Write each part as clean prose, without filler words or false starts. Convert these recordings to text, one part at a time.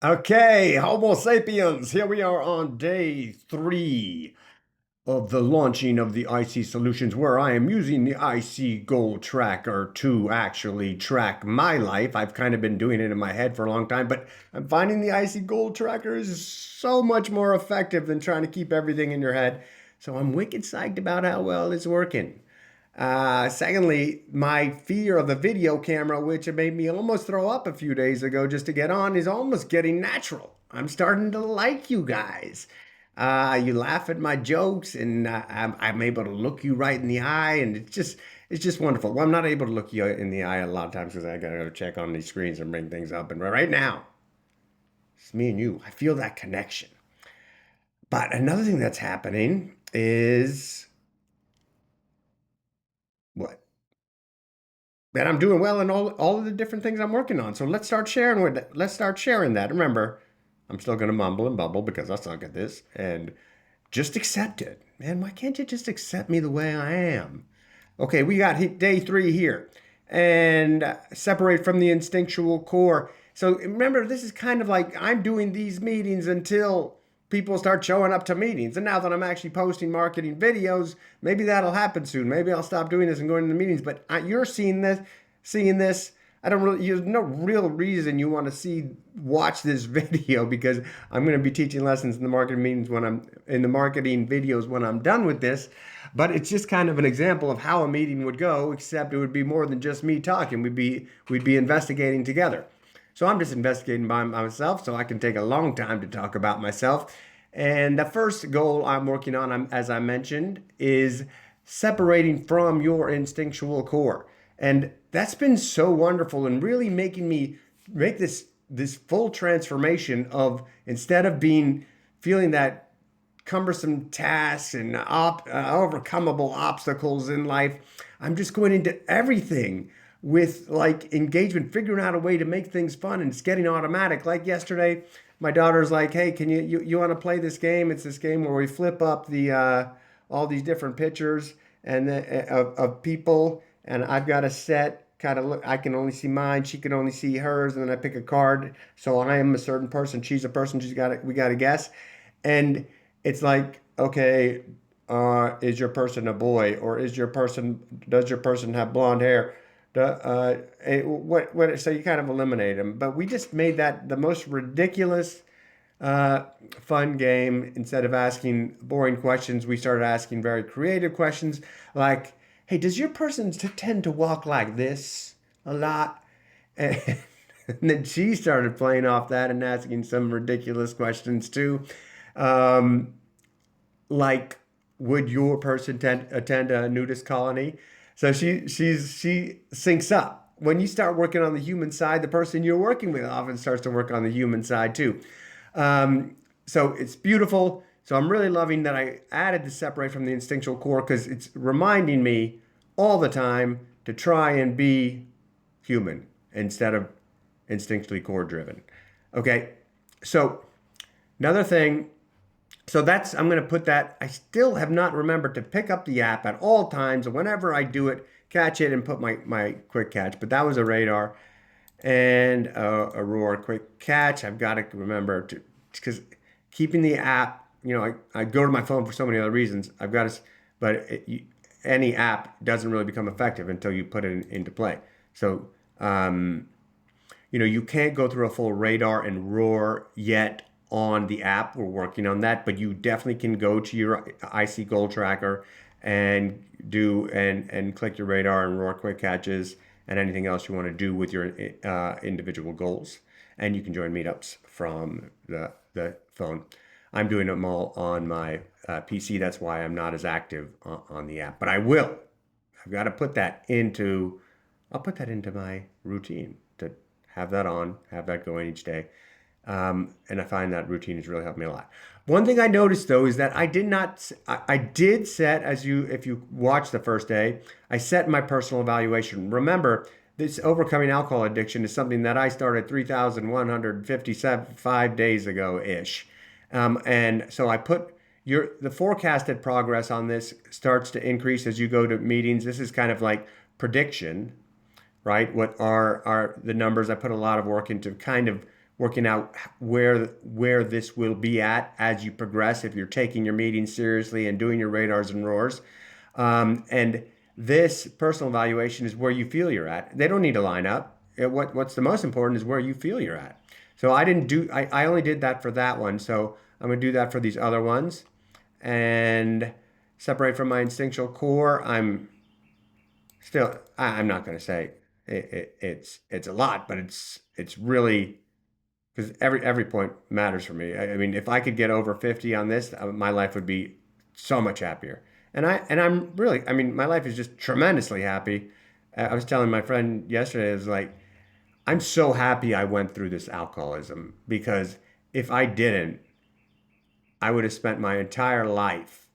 Okay, Homo sapiens, here we are on day 3 of the launching of the IC solutions, where I am using the IC goal tracker to actually track my life. I've kind of been doing it in my head for a long time, but I'm finding the IC goal tracker is so much more effective than trying to keep everything in your head. So I'm wicked psyched about how well it's working. Secondly, my fear of the video camera, which made me almost throw up a few days ago just to get on, is almost getting natural. I'm starting to like you guys. You laugh at my jokes, and I'm able to look you right in the eye, and it's just wonderful. Well, I'm not able to look you in the eye a lot of times because I gotta go check on these screens and bring things up. And right now, it's me and you. I feel that connection. But another thing that's happening is what? That I'm doing well in all of the different things I'm working on. So let's start sharing that. Remember, I'm still gonna mumble and bubble because I suck at this, and just accept it. Man, why can't you just accept me the way I am? Okay, we got day 3 here, and separate from the instinctual core. So remember, this is kind of like I'm doing these meetings until people start showing up to meetings. And now that I'm actually posting marketing videos, maybe that'll happen soon. Maybe I'll stop doing this and going to the meetings. But you're seeing this. I don't really, there's no real reason you want to watch this video because I'm going to be teaching lessons in the marketing meetings when I'm in the marketing videos when I'm done with this. But it's just kind of an example of how a meeting would go, except it would be more than just me talking. We'd be investigating together. So I'm just investigating by myself, so I can take a long time to talk about myself. And the first goal I'm working on, as I mentioned, is separating from your instinctual core. And that's been so wonderful and really making me make this full transformation of instead of being feeling that cumbersome tasks and overcomable obstacles in life. I'm just going into everything with like engagement, figuring out a way to make things fun, and it's getting automatic. Like yesterday, my daughter's like, "Hey, can you want to play this game? It's this game where we flip up the all these different pictures and of people, and I've got a set." Kind of look, I can only see mine. She can only see hers, and then I pick a card. So I am a certain person. She's a person. We got to guess, and it's like, okay, is your person a boy, or does your person have blonde hair? So you kind of eliminate them. But we just made that the most ridiculous, uh, fun game. Instead of asking boring questions, we started asking very creative questions like, hey, does your person tend to walk like this a lot? And, and then she started playing off that and asking some ridiculous questions too. Um, like, would your person attend a nudist colony? So she syncs up. When you start working on the human side, the person you're working with often starts to work on the human side too. So it's beautiful. So I'm really loving that I added the separate from the instinctual core because it's reminding me all the time to try and be human instead of instinctually core driven. Okay, so another thing, so that's, I'm going to put that. I still have not remembered to pick up the app at all times. Whenever I do it, catch it and put my quick catch. But that was a radar and a roar quick catch. I've got to remember to, because keeping the app, I go to my phone for so many other reasons. I've got to, but any app doesn't really become effective until you put it into play. So, you can't go through a full radar and roar yet on the app. We're working on that, but you definitely can go to your IC goal tracker and and click your radar and roar quick catches and anything else you want to do with your individual goals. And you can join meetups from the phone. I'm doing them all on my PC. That's why I'm not as active on the app, but I will. I've got to I'll put that into my routine to have that on, have that going each day. And I find that routine has really helped me a lot. One thing I noticed though is that I did not, I did set, if you watch the first day, I set my personal evaluation. Remember, this overcoming alcohol addiction is something that I started 3,155 days ago-ish. And so I put the forecasted progress on this starts to increase as you go to meetings. This is kind of like prediction, right? What are the numbers? I put a lot of work into kind of working out where this will be at as you progress, if you're taking your meetings seriously and doing your radars and roars. And this personal evaluation is where you feel you're at. They don't need to line up. What's the most important is where you feel you're at. So I only did that for that one. So I'm going to do that for these other ones and separate from my instinctual core. I'm not going to say it's a lot, but it's really, because every point matters for me. I mean, if I could get over 50 on this, my life would be so much happier. I'm really, I mean, my life is just tremendously happy. I was telling my friend yesterday, is like, I'm so happy I went through this alcoholism, because if I didn't, I would have spent my entire life.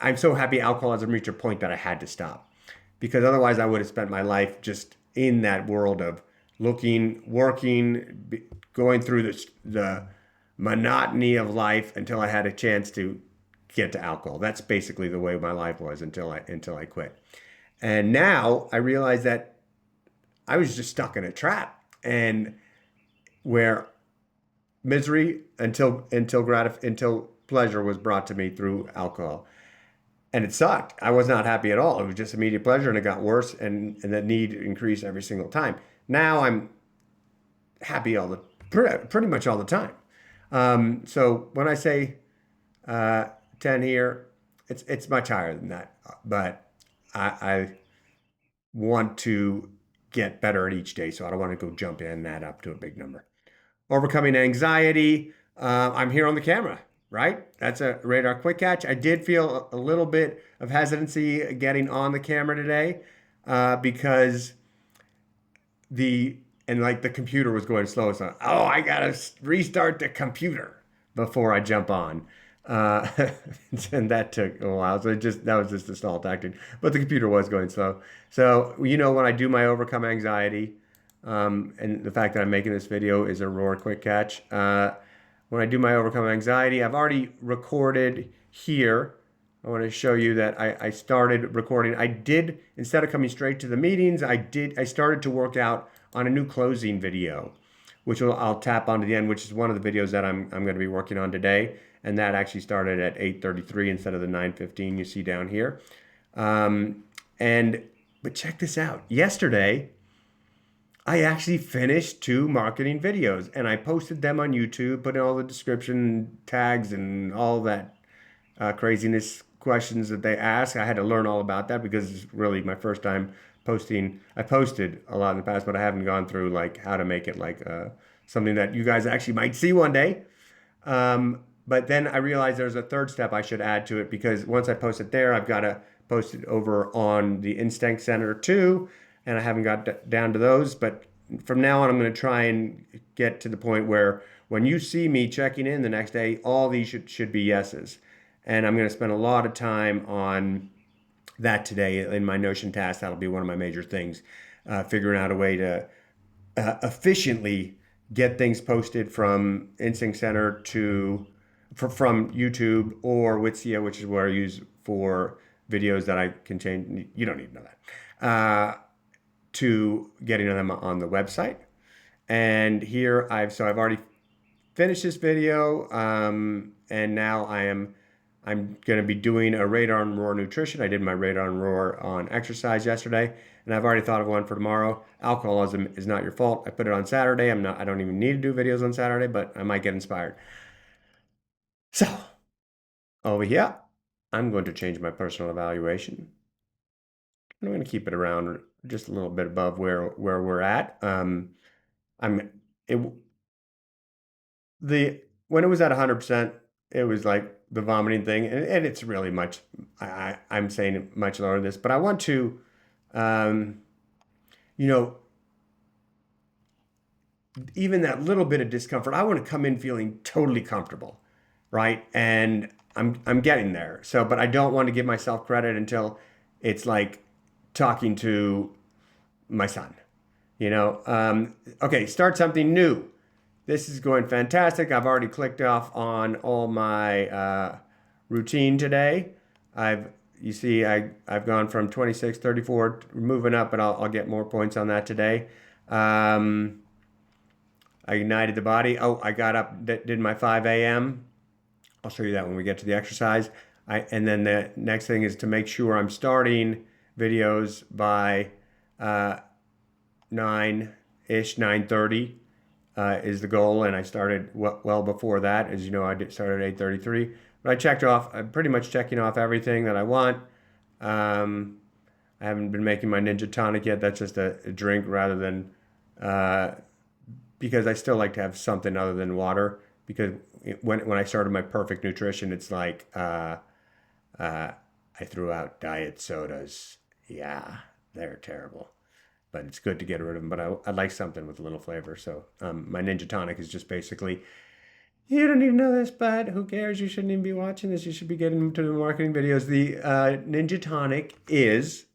I'm so happy alcoholism reached a point that I had to stop, because otherwise I would have spent my life just in that world of looking, working, going through the monotony of life until I had a chance to get to alcohol. That's basically the way my life was until I quit. And now I realize that I was just stuck in a trap, and where misery until pleasure was brought to me through alcohol. And it sucked. I was not happy at all. It was just immediate pleasure, and it got worse, and the need increased every single time. Now I'm happy pretty much all the time. So when I say 10 here, it's much higher than that. But I want to get better at each day, so I don't want to go jump in that up to a big number. Overcoming anxiety. I'm here on the camera, right? That's a radar quick catch. I did feel a little bit of hesitancy getting on the camera today, because the computer was going slow. So, I gotta restart the computer before I jump on. Uh, and that took a while. So that was just a stall tactic. But the computer was going slow. So, when I do my overcome anxiety, and the fact that I'm making this video is a roar quick catch. When I do my overcome anxiety, I've already recorded here. I want to show you that I started recording. I did, instead of coming straight to the meetings, I started to work out on a new closing video, which I'll tap onto the end, which is one of the videos that I'm going to be working on today. And that actually started at 8:33 instead of the 9:15 you see down here. But check this out. Yesterday, I actually finished 2 marketing videos, and I posted them on YouTube, put in all the description tags and all that craziness questions that they ask. I had to learn all about that, because it's really my first time posting. I posted a lot in the past, but I haven't gone through like how to make it like something that you guys actually might see one day. But then I realized there's a third step I should add to it, because once I post it there, I've got to post it over on the Instinct Center too, and I haven't got down to those. But from now on, I'm going to try and get to the point where when you see me checking in the next day, all these should be yeses. And I'm going to spend a lot of time on that today in my Notion task. That'll be one of my major things, figuring out a way to efficiently get things posted from Instinct Center from YouTube or Witsia, which is where I use for videos that I can change. You don't need to know that. To getting them on the website. And here I've already finished this video, and now I'm going to be doing a radar and roar nutrition. I did my radar and roar on exercise yesterday, and I've already thought of one for tomorrow. Alcoholism is not your fault. I put it on Saturday. I don't even need to do videos on Saturday, but I might get inspired. So over here, I'm going to change my personal evaluation. I'm going to keep it around just a little bit above where we're at. I'm it the When it was at 100%, it was like the vomiting thing, and it's really much. I'm saying it much lower than this, but I want to, um, you know, even that little bit of discomfort. I want to come in feeling totally comfortable, right? And I'm getting there. So, but I don't want to give myself credit until it's like talking to my son. Okay, start something new. This is going fantastic. I've already clicked off on all my routine today. You see, I've gone from 26, 34, moving up, but I'll get more points on that today. I ignited the body. Oh, I got up, did my 5 a.m. I'll show you that when we get to the exercise. And then the next thing is to make sure I'm starting videos by 9-ish, 9:30 is the goal. And I started well before that. As you know, started at 8:33. But I checked off, I'm pretty much checking off everything that I want. Um, I haven't been making my Ninja Tonic yet. That's just a drink rather than uh, because I still like to have something other than water. Because when I started my perfect nutrition, it's like uh, I threw out diet sodas. Yeah, they're terrible, but it's good to get rid of them. But I like something with a little flavor. So my Ninja Tonic is just basically, you don't need to know this, but who cares? You shouldn't even be watching this. You should be getting to the marketing videos. The Ninja Tonic is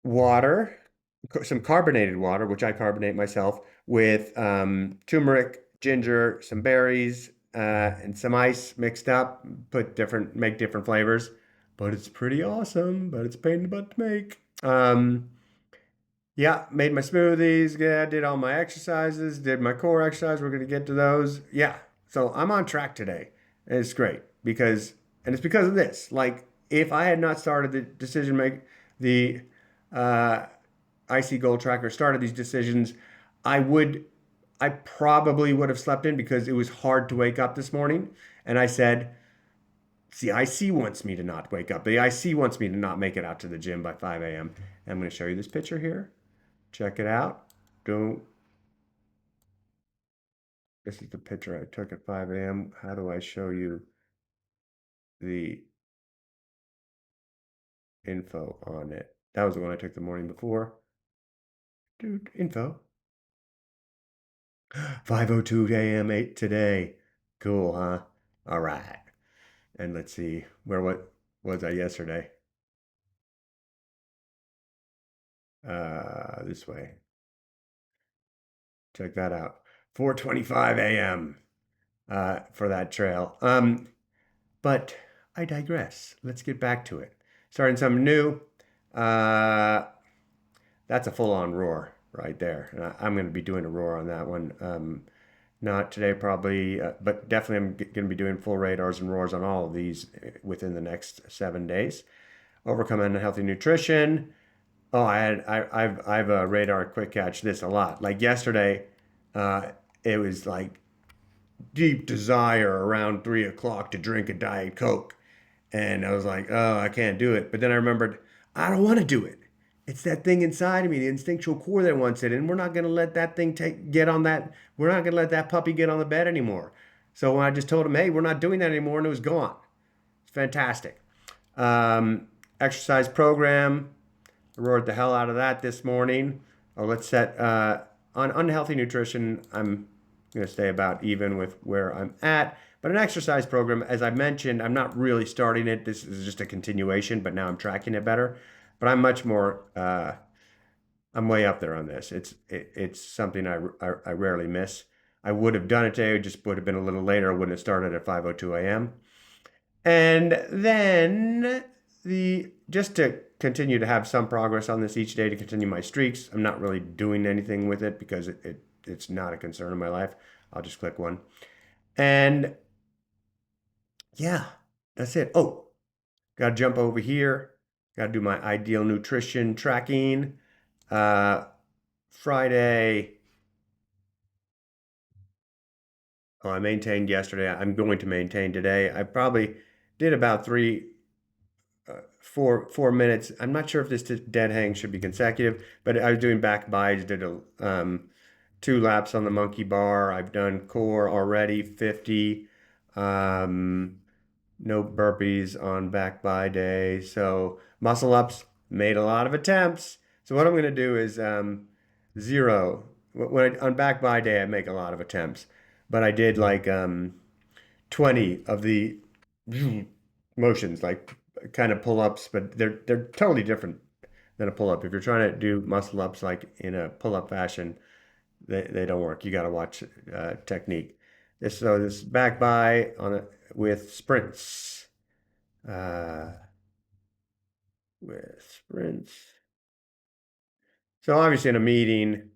water, some carbonated water, which I carbonate myself, with turmeric, ginger, some berries, and some ice mixed up. Make different flavors. But it's pretty awesome. But it's a pain in the butt to make. Yeah, made my smoothies. Yeah, did all my exercises. Did my core exercise. We're gonna get to those. Yeah, so I'm on track today. And it's great and it's because of this. Like, if I had not started the decision make the uh, IC goal tracker, started these decisions, I would, I probably would have slept in because it was hard to wake up this morning. And I said, see, IC wants me to not wake up. The IC wants me to not make it out to the gym by 5 a.m. I'm going to show you this picture here. Check it out. Don't. This is the picture I took at 5 a.m. How do I show you the info on it? That was the one I took the morning before. Dude, info. 5:02 a.m. 8 today. Cool, huh? All right. And let's see, what was I yesterday? This way. Check that out. 4:25 a.m. For that trail. But I digress. Let's get back to it. Starting something new. Uh, that's a full-on roar right there. And I'm going to be doing a roar on that one. Not today, probably, but definitely I'm going to be doing full radars and roars on all of these within the next 7 days. Overcome unhealthy nutrition. Oh, I've a radar quick catch this a lot. Like yesterday, uh, it was like deep desire around 3 o'clock to drink a Diet Coke. And I was like, oh, I can't do it. But then I remembered, I don't want to do it. It's that thing inside of me, the instinctual core that wants it. And we're not going to let that thing get on that. We're not going to let that puppy get on the bed anymore. So when I just told him, hey, we're not doing that anymore, and it was gone. It's fantastic. Um, Exercise program. I roared the hell out of that this morning. Oh, let's set on unhealthy nutrition. I'm going to stay about even with where I'm at. But an exercise program, as I mentioned, I'm not really starting it. This is just a continuation, but now I'm tracking it better. But I'm much more. I'm way up there on this. It's something I rarely miss. I would have done it today. It just would have been a little later. I wouldn't have started at 5:02 a.m. And then the just to continue to have some progress on this each day to continue my streaks. I'm not really doing anything with it because it's not a concern in my life. I'll just click one. And yeah, that's it. Oh, got to jump over here. Got to do my ideal nutrition tracking. Uh, Friday. Oh, I maintained yesterday. I'm going to maintain today. I probably did about 4 minutes. I'm not sure if this dead hang should be consecutive, but I was doing back bides. Did 2 laps on the monkey bar. I've done core already, 50. Um, no burpees on back by day. So muscle ups, made a lot of attempts. So what I'm going to do is 0. On back by day, I make a lot of attempts, but I did like 20 of the motions, like kind of pull ups, but they're totally different than a pull up. If you're trying to do muscle ups like in a pull up fashion, they don't work. You got to watch technique. This back by on a with sprints. Uh, with sprints. So obviously in a meeting,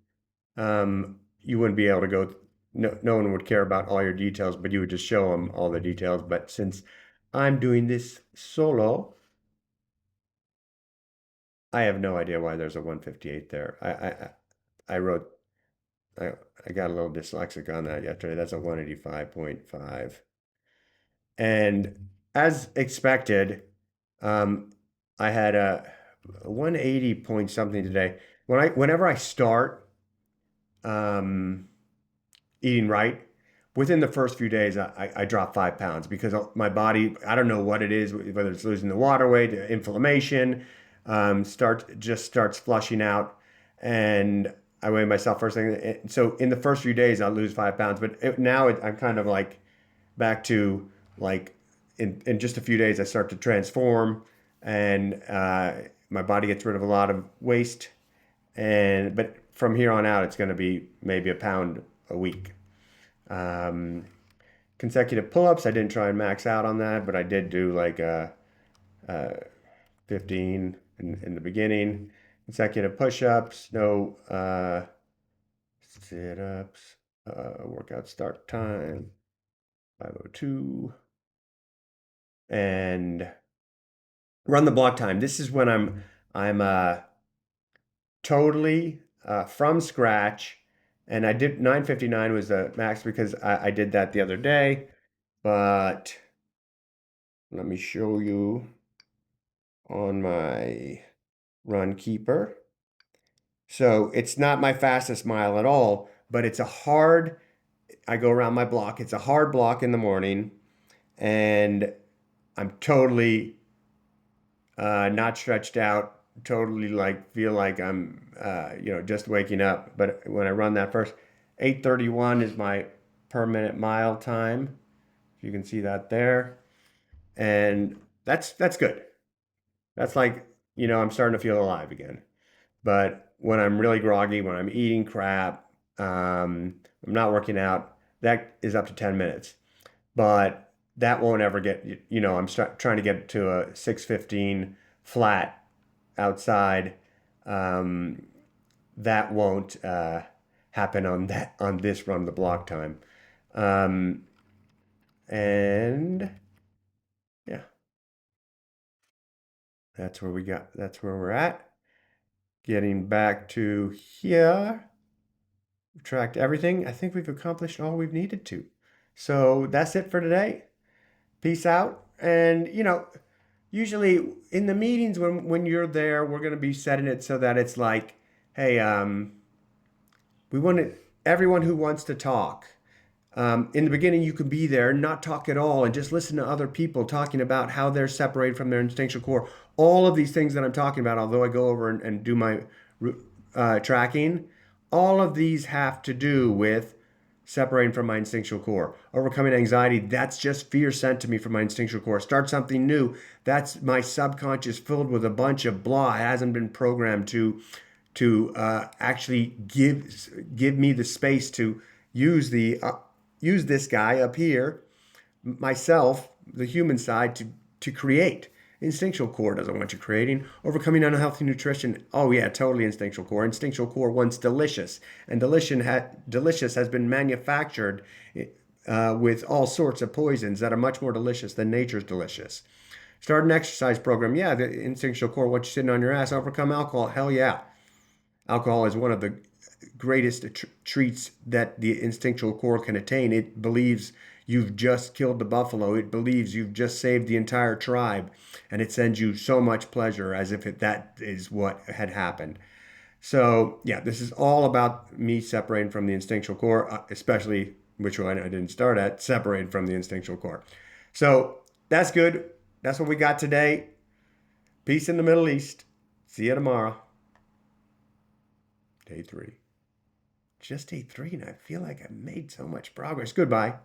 you wouldn't be able to go, no one would care about all your details, but you would just show them all the details. But since I'm doing this solo, I have no idea why there's a 158 there. I wrote, I, I got a little dyslexic on that yesterday. That's a 185.5. And as expected, um, I had a 180 point something today. Whenever I start, um, eating right, within the first few days, I drop 5 pounds because my body, I don't know what it is, whether it's losing the water weight, inflammation, starts flushing out. And I weigh myself first thing. So in the first few days, I'll lose 5 pounds. But I'm kind of like back to like in just a few days, I start to transform and my body gets rid of a lot of waste. But from here on out, it's going to be maybe a pound a week. Um, Consecutive pull-ups, I didn't try and max out on that, but I did do like 15 in the beginning. Consecutive push-ups, no sit-ups. Workout start time 5:02, and run the block time. This is when I'm totally from scratch, and I did 9:59 was the max because I did that the other day, but let me show you on my run keeper. So it's not my fastest mile at all, but I go around my block. It's a hard block in the morning, and I'm totally not stretched out, totally like feel like I'm, just waking up. But when I run that first, 8:31 is my per minute mile time. If you can see that there. And that's good. That's like, I'm starting to feel alive again. But when I'm really groggy, when I'm eating crap, I'm not working out, that is up to 10 minutes. But that won't ever I'm trying to get to a 6:15 flat outside. Um, that won't happen on this run the block time. Um, and yeah, that's where we're at. Getting back to here. We've tracked everything. I think we've accomplished all we've needed to. So that's it for today. Peace out. And usually in the meetings when you're there, we're gonna be setting it so that it's like, hey, we want everyone who wants to talk. In the beginning, you could be there and not talk at all and just listen to other people talking about how they're separated from their instinctual core. All of these things that I'm talking about, although I go over and do my tracking, all of these have to do with separating from my instinctual core. Overcoming anxiety, that's just fear sent to me from my instinctual core. Start something new, that's my subconscious filled with a bunch of blah. It hasn't been programmed to actually give me the space to use use this guy up here, myself, the human side, to create. Instinctual core doesn't want you creating. Overcoming unhealthy nutrition. Oh yeah, totally instinctual core. Instinctual core wants delicious, and delicious has been manufactured with all sorts of poisons that are much more delicious than nature's delicious. Start an exercise program. Yeah, the instinctual core wants you sitting on your ass. Overcome alcohol. Hell yeah. Alcohol is one of the greatest treats that the instinctual core can attain. It believes you've just killed the buffalo. It believes you've just saved the entire tribe. And it sends you so much pleasure as if that is what had happened. So, yeah, this is all about me separating from the instinctual core, especially which one I didn't start at, separating from the instinctual core. So, that's good. That's what we got today. Peace in the Middle East. See you tomorrow. Day 3. Just day 3, and I feel like I've made so much progress. Goodbye.